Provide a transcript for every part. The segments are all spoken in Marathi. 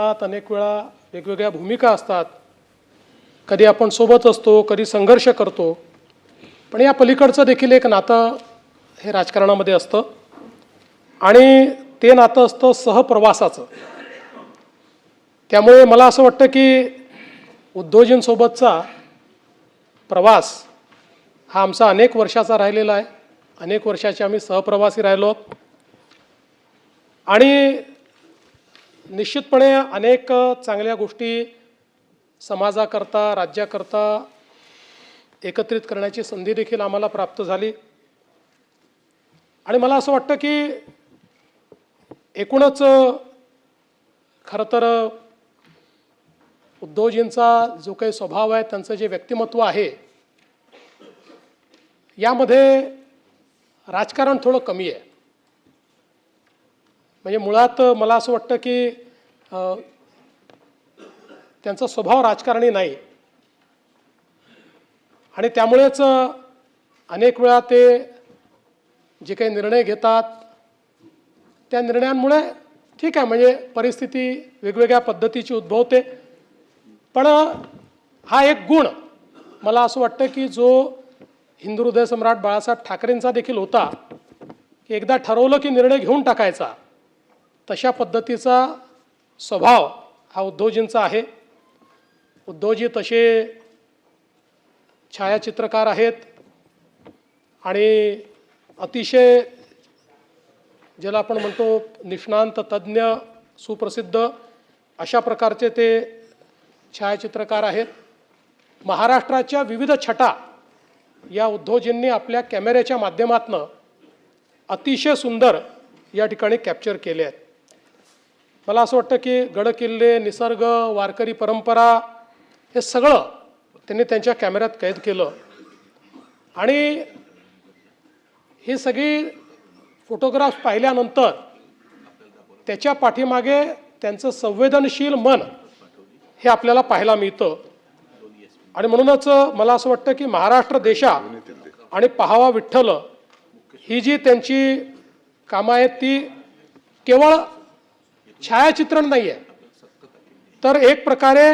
असतात, अनेक वेळा वेगवेगळ्या भूमिका असतात. कधी आपण सोबत असतो, कधी संघर्ष करतो. पण या पलीकडचं देखील एक नातं हे राजकारणामध्ये असतं आणि ते नातं असतं सहप्रवासाचं. त्यामुळे मला असं वाटतं की उद्धवजींसोबतचा प्रवास हा आमचा अनेक वर्षाचा राहिलेला आहे. अनेक वर्षाचे आम्ही सहप्रवासी राहिलो आणि निश्चितपणे अनेक चांगल्या गोष्टी समाजाकरता, राज्याकरता एकत्रित करण्याची संधी देखील आम्हाला प्राप्त झाली. आणि मला असं वाटतं की एकूणच खरं तर उद्धवजींचा जो काही स्वभाव आहे, त्यांचं जे व्यक्तिमत्व आहे, यामध्ये राजकारण थोडं कमी आहे. म्हणजे मुळात मला असं वाटतं की त्यांचा स्वभाव राजकारणी नाही आणि त्यामुळेच अनेक वेळा ते जे काही निर्णय घेतात त्या निर्णयांमुळे ठीक आहे, म्हणजे परिस्थिती वेगवेगळ्या पद्धतीची उद्भवते. पण हा एक गुण मला असं वाटतं की जो हिंदू हृदय सम्राट बाळासाहेब ठाकरेंचा देखील होता की एकदा ठरवलं की निर्णय घेऊन टाकायचा, तशा पद्धतीचा स्वभाव हा उद्धवजींचा आहे. उद्धवजी तसे छायाचित्रकार आहेत आणि अतिशय ज्याला आपण म्हणतो निष्णांत, तज्ज्ञ, सुप्रसिद्ध अशा प्रकारचे ते छायाचित्रकार आहेत. महाराष्ट्राच्या विविध छटा या उद्धवजींनी आपल्या कॅमेऱ्याच्या माध्यमातून अतिशय सुंदर या ठिकाणी कॅप्चर केले आहेत. मला असं वाटतं की गडकिल्ले, निसर्ग, वारकरी परंपरा हे सगळं त्यांनी त्यांच्या कॅमेऱ्यात कैद केलं आणि ही सगळी फोटोग्राफ्स पाहिल्यानंतर त्याच्या पाठीमागे त्यांचं संवेदनशील मन हे आपल्याला पाहायला मिळतं. आणि म्हणूनच मला असं वाटतं की महाराष्ट्र देशा आणि पाहावा विठ्ठल ही जी त्यांची कामं आहेत ती केवळ छायाचित्रण नाही आहे, तर एक प्रकारे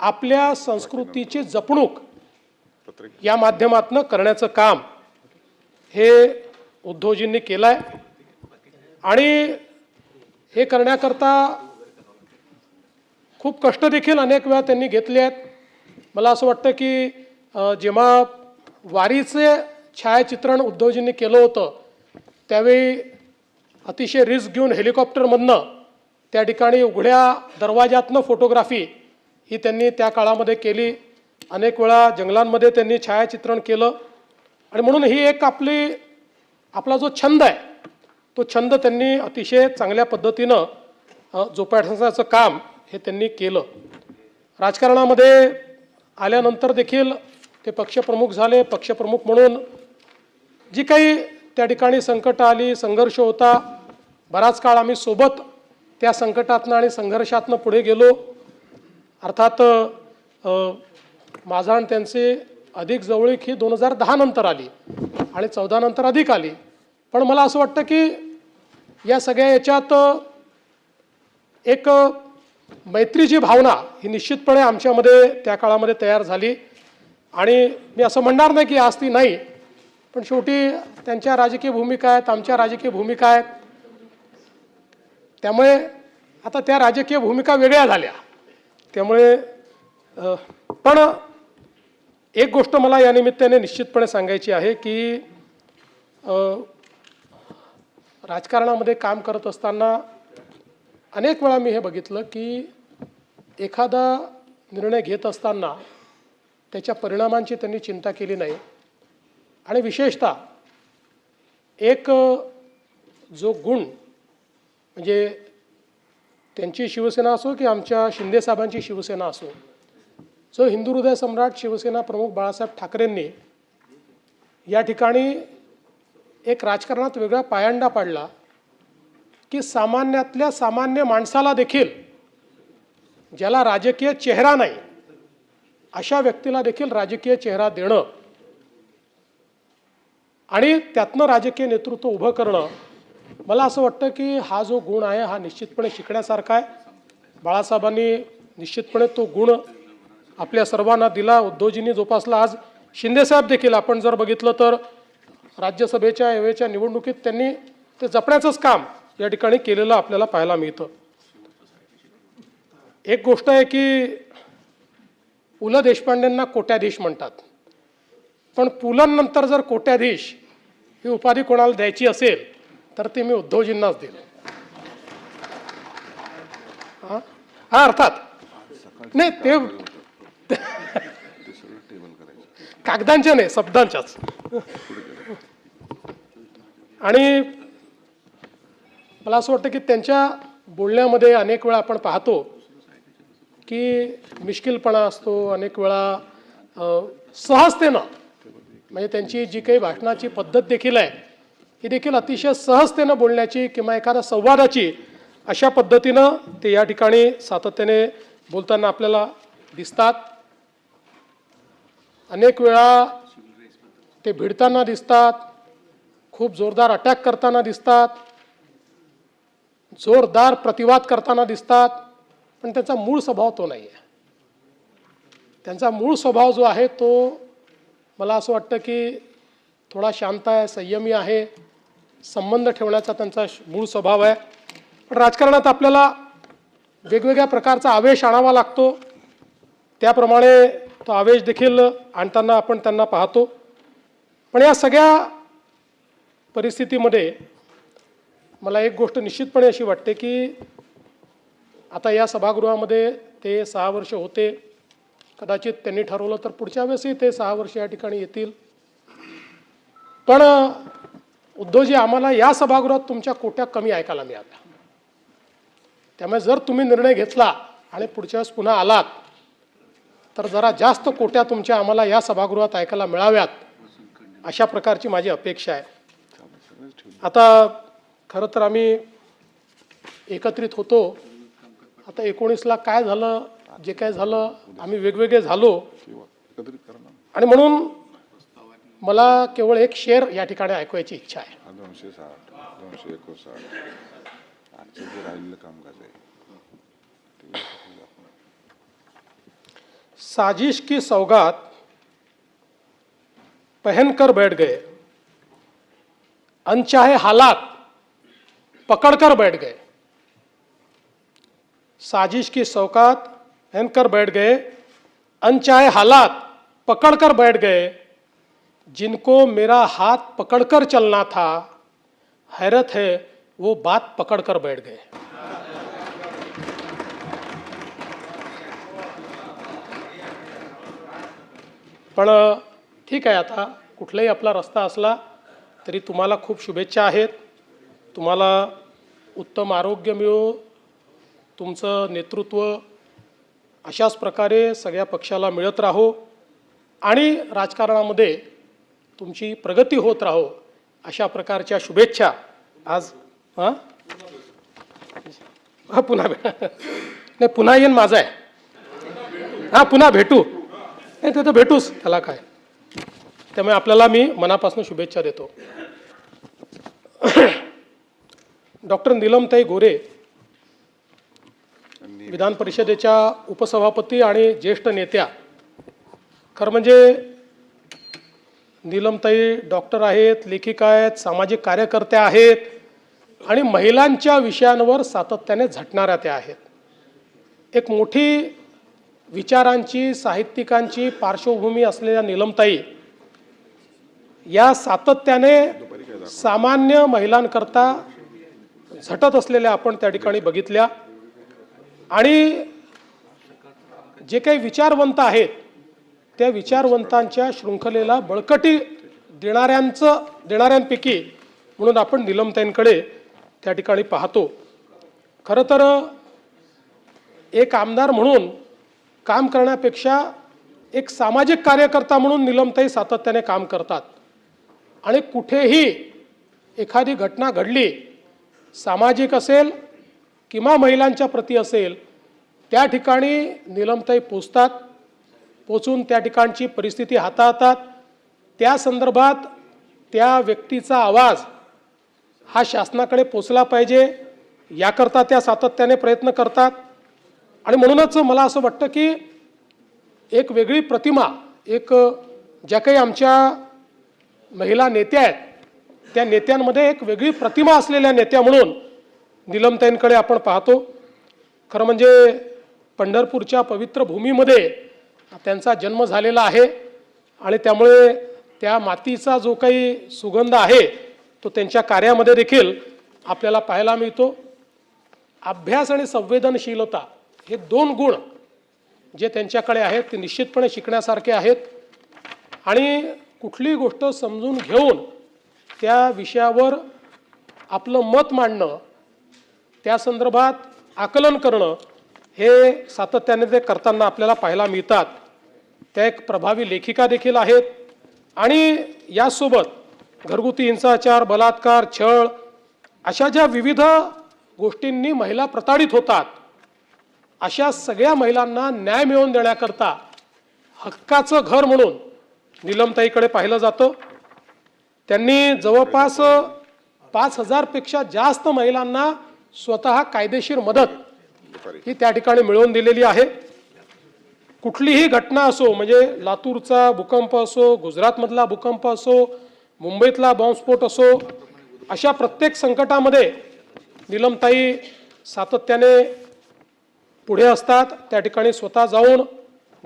आपल्या संस्कृतीची जपणूक या माध्यमातून करण्याचं काम हे उद्धवजींनी केलं आहे. आणि हे करण्याकरता खूप कष्ट देखील अनेक वेळा त्यांनी घेतले आहेत. मला असं वाटतं की जेव्हा वारीचे छायाचित्रण उद्धवजींनी केलं होतं त्यावेळी अतिशय रिस्क घेऊन हेलिकॉप्टरमधनं त्या ठिकाणी उघड्या दरवाजातनं फोटोग्राफी ही त्यांनी त्या काळामध्ये केली. अनेक वेळा जंगलांमध्ये त्यांनी छायाचित्रण केलं आणि म्हणून ही एक आपला जो छंद आहे तो छंद त्यांनी अतिशय चांगल्या पद्धतीनं जोपासण्याचं काम हे त्यांनी केलं. राजकारणामध्ये आल्यानंतर देखील ते पक्षप्रमुख झाले. पक्षप्रमुख म्हणून जी काही त्या ठिकाणी संकट आली, संघर्ष होता, बराच काळ आम्ही सोबत त्या संकटातनं आणि संघर्षातनं पुढे गेलो. अर्थात माझा आणि त्यांचे अधिक जवळीक ही 2010 नंतर आली आणि 14 नंतर अधिक आली. पण मला असं वाटतं की या सगळ्या याच्यात एक मैत्रीची भावना ही निश्चितपणे आमच्यामध्ये त्या काळामध्ये तयार झाली. आणि मी असं म्हणणार नाही की आज ती नाही, पण शेवटी त्यांच्या राजकीय भूमिका आहेत, आमच्या राजकीय भूमिका आहेत. त्यामुळे आता त्या राजकीय भूमिका वेगळ्या झाल्या. त्यामुळे पण एक गोष्ट मला या निमित्ताने निश्चितपणे सांगायची आहे की राजकारणामध्ये काम करत असताना अनेक वेळा मी हे बघितलं की एखादा निर्णय घेत असताना त्याच्या परिणामांची त्यांनी चिंता केली नाही. आणि विशेषतः एक जो गुण म्हणजे त्यांची शिवसेना असो की आमच्या शिंदेसाहेबांची शिवसेना असो, जो हिंदू हृदय सम्राट शिवसेना प्रमुख बाळासाहेब ठाकरेंनी या ठिकाणी एक राजकारणात वेगळा पायंडा पाडला की सामान्यातल्या सामान्य माणसाला देखील, ज्याला राजकीय चेहरा नाही अशा व्यक्तीला देखील राजकीय चेहरा देणं आणि त्यातनं राजकीय नेतृत्व उभं करणं, मला असं वाटतं की हा जो गुण आहे हा निश्चितपणे शिकण्यासारखा आहे. बाळासाहेबांनी निश्चितपणे तो गुण आपल्या सर्वांना दिला, उद्धवजींनी जोपासला. आज शिंदेसाहेब देखील आपण जर बघितलं तर राज्यसभेच्या यावेळच्या निवडणुकीत त्यांनी ते जपण्याचंच काम या ठिकाणी केलेलं आपल्याला पाहायला मिळतं. एक गोष्ट आहे की पु ल देशपांडेंना कोट्याधीश म्हणतात, पण पुलंनंतर जर कोट्याधीश ही उपाधी कोणाला द्यायची असेल तर ते मी उद्धवजींनाच देईल. हा अर्थात नाही, ते कागदांच्या नाही, शब्दांच्याच. आणि मला असं वाटतं की त्यांच्या बोलण्यामध्ये अनेक वेळा आपण पाहतो की मिश्किलपणा असतो, अनेक वेळा सहजतेनं, म्हणजे त्यांची जी काही भाषणाची पद्धत देखील आहे ही देखील अतिशय सहजतेनं बोलण्याची किंवा एखाद्या संवादाची अशा पद्धतीनं ते या ठिकाणी सातत्याने बोलताना आपल्याला दिसतात. अनेक वेळा ते भिडताना दिसतात, खूप जोरदार अटॅक करताना दिसतात, जोरदार प्रतिवाद करताना दिसतात, पण त्यांचा मूळ स्वभाव तो नाही आहे. त्यांचा मूळ स्वभाव जो आहे तो मला असं वाटतं की थोडा शांत आहे, संयमी आहे, संबंध ठेवण्याचा त्यांचा मूळ स्वभाव आहे. पण राजकारणात आपल्याला वेगवेगळ्या प्रकारचा आवेश आणावा लागतो, त्याप्रमाणे तो आवेश देखील आणताना आपण त्यांना पाहतो. पण या सगळ्या परिस्थितीमध्ये मला एक गोष्ट निश्चितपणे अशी वाटते की आता या सभागृहामध्ये ते 6 वर्ष होते, कदाचित त्यांनी ठरवलं तर पुढच्या वेळेसही ते 6 वर्ष या ठिकाणी येतील. पण उद्धवजी, आम्हाला या सभागृहात तुमच्या कोट्या कमी ऐकायला मिळाल्या, त्यामुळे जर तुम्ही निर्णय घेतला आणि पुढच्या वेळेस पुन्हा आलात तर जरा जास्त कोट्या तुमच्या आम्हाला या सभागृहात ऐकायला मिळाव्यात, अशा प्रकारची माझी अपेक्षा आहे. आता खरं तर आम्ही एकत्रित होतो, आता 19ला काय झालं, जे काय झालं, आम्ही वेगवेगळे झालो, आणि म्हणून मला केवळ एक शेर या ठिकाणी ऐकवायची इच्छा आहे. 260 साजिश की सौगात पहनकर बैठ गए, अनचाहे हालात पकड़कर बैठ गए. साजिश की सौगात पहनकर बैठ गए, अनचाहे हालात पकड़कर बैठ गए. जिनको मेरा हाथ पकड़कर चलना था, हैरत है वो बात पकड़कर बैठ गए. पण ठीक आहे, आता कुठलाही आपला रस्ता असला तरी तुम्हाला खूप शुभेच्छा आहेत. तुम्हाला उत्तम आरोग्य मिळो, तुमचं नेतृत्व अशाच प्रकारे सगळ्या पक्षाला मिळत राहो आणि राजकारणामध्ये तुमची प्रगती होत राहो, अशा प्रकारच्या शुभेच्छा आज पुन्हा नाही, पुन्हा येईन माझा आहे, पुन्हा भेटू, नाही ते तर भेटूच, त्याला काय. त्यामुळे आपल्याला मी मनापासून शुभेच्छा देतो. डॉक्टर नीलमताई गोरे, विधान परिषदेच्या उपसभापती आणि ज्येष्ठ नेत्या. खरं म्हणजे नीलमताई डॉक्टर आहेत, लेखिका आहेत, सामाजिक कार्यकर्त्या आहेत आणि महिलांच्या विषयांवर सातत्याने झटणाऱ्या त्या आहेत. एक मोठी विचारांची, साहित्यिकांची पार्श्वभूमी असलेल्या नीलमताई या सातत्याने सामान्य महिलांकरता झटत असलेल्या आपण त्या ठिकाणी बघितल्या. आणि जे काही विचारवंत आहेत त्या विचारवंतांच्या शृंखलेला बळकटी देणाऱ्यांपैकी म्हणून आपण नीलमताईंकडे त्या ठिकाणी पाहतो. खरं तर एक आमदार म्हणून काम करण्यापेक्षा एक सामाजिक कार्यकर्ता म्हणून नीलमताई सातत्याने काम करतात. आणि कुठेही एखादी घटना घडली, सामाजिक असेल किंवा महिलांच्या प्रती असेल, त्या ठिकाणी नीलमताई पोचतात, पोचून त्या ठिकाणची परिस्थिती हाताळतात. त्या संदर्भात त्या व्यक्तीचा आवाज हा शासनाकडे पोचला पाहिजे, याकरता त्या सातत्याने प्रयत्न करतात. आणि म्हणूनच मला असं वाटतं की एक वेगळी प्रतिमा, एक ज्या काही आमच्या महिला नेत्या आहेत त्या नेत्यांमध्ये एक वेगळी प्रतिमा असलेल्या नेत्या म्हणून नीलमताईंकडे आपण पाहतो. खरं म्हणजे पंढरपूरच्या पवित्र भूमीमध्ये त्यांचा जन्म झालेला आहे आणि त्यामुळे त्या मातीचा जो काही सुगंध आहे तो त्यांच्या कार्यामध्ये देखील आपल्याला पाहायला मिळतो. अभ्यास आणि संवेदनशीलता हे दोन गुण जे त्यांच्याकडे आहेत ते निश्चितपणे शिकण्यासारखे आहेत आणि कुठली गोष्ट समजून घेऊन त्या विषयावर आपलं मत मांडणं, त्या संदर्भात आकलन करणं हे सातत्याने ते करताना आपल्याला पाहायला मिळतात. त्या एक प्रभावी लेखिका देखील आहेत आणि यासोबत घरगुती हिंसाचार, बलात्कार, छळ अशा ज्या विविध गोष्टींनी महिला प्रताडित होतात अशा सगळ्या महिलांना न्याय मिळवून देण्याकरता हक्काचं घर म्हणून नीलमताईकडे पाहिलं जातं. त्यांनी जवळपास 5,000 पेक्षा जास्त महिलांना स्वतः कायदेशीर मदत ही त्या ठिकाणी मिळवून दिलेली आहे. कुठलीही घटना असो, म्हणजे लातूरचा भूकंप असो, गुजरातमधला भूकंप असो, मुंबईतला बॉम्बस्फोट असो, अशा प्रत्येक संकटामध्ये नीलमताई सातत्याने पुढे असतात. त्या ठिकाणी स्वतः जाऊन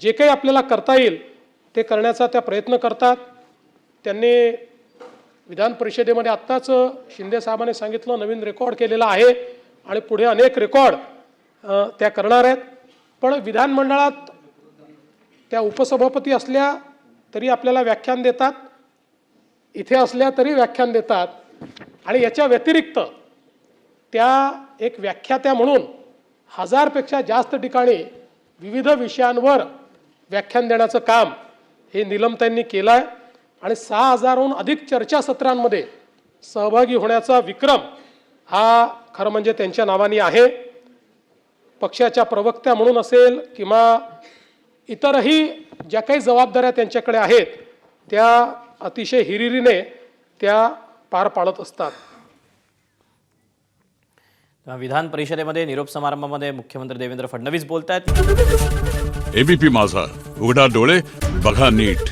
जे काही आपल्याला करता येईल ते करण्याचा त्या प्रयत्न करतात. त्यांनी विधान परिषदेमध्ये आत्ताच शिंदे साहेबांनी सांगितलं नवीन रेकॉर्ड केलेला आहे आणि पुढे अनेक रेकॉर्ड त्या करणार आहेत. पण विधानमंडळात त्या उपसभापती असल्या तरी आपल्याला व्याख्यान देतात, इथे असल्या तरी व्याख्यान देतात आणि याच्या व्यतिरिक्त त्या एक व्याख्यात्या म्हणून 1000 पेक्षा जास्त ठिकाणी विविध विषयांवर व्याख्यान देण्याचं काम हे नीलमताईंनी केलं आहे आणि 6000हून अधिक चर्चासत्रांमध्ये सहभागी होण्याचा विक्रम हा खरं म्हणजे त्यांच्या नावाने आहे. पक्षाच्या प्रवक्त्या म्हणून असेल किंवा इतरही ज्या काही जबाबदाऱ्या त्यांच्याकडे आहेत त्या अतिशय हिरिरीने त्या पार पाडत असतात. विधान परिषदेमध्ये निरोप समारंभामध्ये मुख्यमंत्री देवेंद्र फडणवीस बोलतायत. एबीपी माझा, उघडा डोळे बघा नीट.